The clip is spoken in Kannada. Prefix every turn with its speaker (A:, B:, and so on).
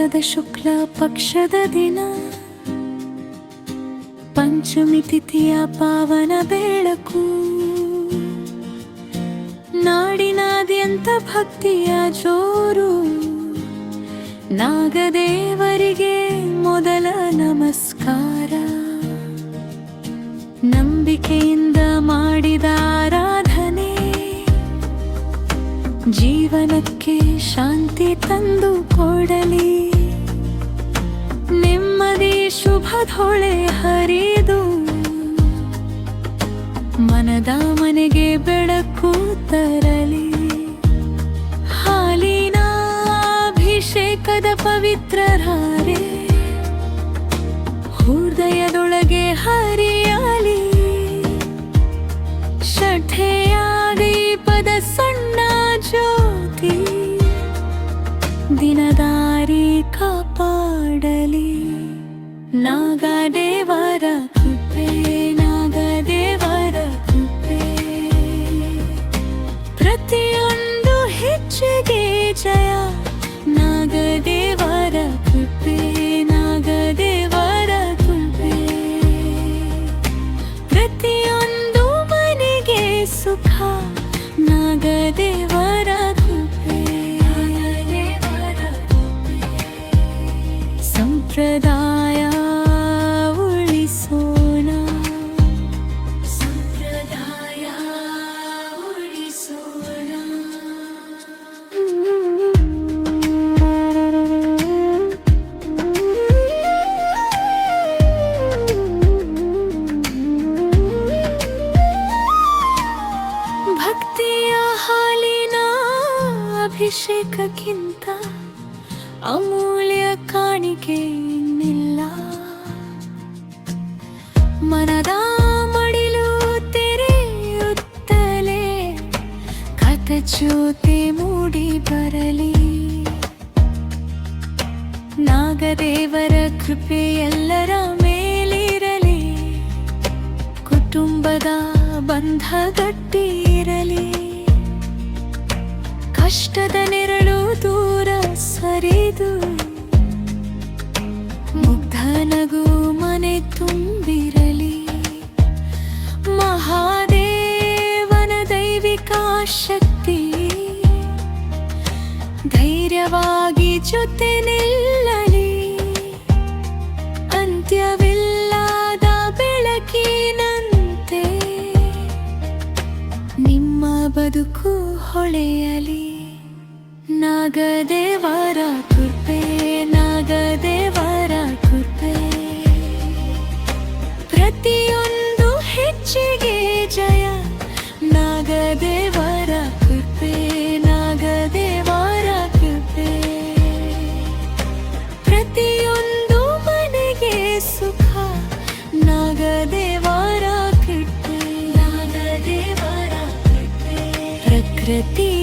A: ಮಾಸದ ಶುಕ್ಲ ಪಕ್ಷದ ದಿನ ಪಂಚಮಿ ತಿಥಿಯ ಪಾವನ ಬೆಳಕು. ನಾಡಿನಾದ್ಯಂತ ಭಕ್ತಿಯ ಜೋರು. ನಾಗದೇವರಿಗೆ ಮೊದಲ ನಮಸ್ಕಾರ. ನಂಬಿಕೆಯಿಂದ ಮಾಡಿದ ಆರಾಧನೆ ಜೀವನಕ್ಕೆ ಶಾಂತಿ ತಂದು ಕೊಡಲಿ. ನೆಮ್ಮದಿ ಶುಭದೊಳೆ ಹರಿದು ಮನದ ಮನೆಗೆ ಬೆಳಕು ತರಲಿ. ಹಾಲಿನ ಅಭಿಷೇಕದ ಪವಿತ್ರರಾರೆ ಹೃದಯದೊಳಗೆ ಹರಿಯಲಿ. ಷಠೆಯ ದೀಪದ ಸಣ್ಣ ಜ್ಯೋತಿ ದಿನದಾರಿ ಕಾಪಾಡಲಿ. ನಾಗದೇವರ ಕೃಪೆ, ನಾಗದೇವರ ಕೃಪೆ. ಪ್ರತಿಯೊಂದು ಹೆಜ್ಜೆಗೆ ಜಯ. ನಾಗದೇವರ ಕೃಪೆ, ನಾಗದೇವರ ಕೃಪೆ. ಪ್ರತಿಯೊಂದು ಮನೆಗೆ ಸುಖ. ನಾಗದೇವರ ಕೃಪೆ, ನಾಗದೇವರ ಕೃಪೆ. ಸಂಪ್ರದಾಯ ಉಳಿಸೋಣ, ಸಂಪ್ರದಾಯ ಉಳಿಸೋಣ. ಭಕ್ತಿಯ ಹಾಲಿನ ಅಭಿಷೇಕಕ್ಕಿಂತ ಅಮೂಲ್ಯ ಕಾಣಿಕೆ ಇನ್ನಿಲ್ಲ. ಮನದ ಮಡಿಲು ತೆರೆಯುತ್ತಲೇ ಕಥಜ್ಯೋತಿ ಮೂಡಿ ಬರಲಿ. ನಾಗದೇವರ ಕೃಪೆ ಎಲ್ಲರ ಮೇಲಿರಲಿ. ಕುಟುಂಬದ ಬಂಧ ಗಟ್ಟಿರಲಿ. ಕಷ್ಟದ ನೆರಳು ದೂರ ಸರಿದು ಮುಗ್ಧ ನಗು ಮನೆ ತುಂಬಿರಲಿ. ಮಹಾದೇವನ ದೈವಿಕ ಶಕ್ತಿ ಧೈರ್ಯವಾಗಿ ಜೊತೆ ನಿಲ್ಲಲಿ. ಅಂತ್ಯವಿಲ್ಲದ ಬೆಳಕಿನಂತೆ ನಿಮ್ಮ ಬದುಕು ಹೊಳೆಯಲಿ. ನಾಗದೇವರ ಕೃಪೆ, ನಾಗದೇವರ ಕೃಪೆ. ಪ್ರತಿಯೊಂದು ಹೆಜ್ಜೆಗೆ ಜಯ. ನಾಗದೇವರ ಕೃಪೆ, ನಾಗದೇವರ ಕೃಪೆ. ಪ್ರತಿಯೊಂದು ಮನೆಗೆ ಸುಖ. ನಾಗದೇವರ ಕೃಪೆ, ನಾಗದೇವರ ಕೃಪೆ. ಪ್ರಕೃತಿ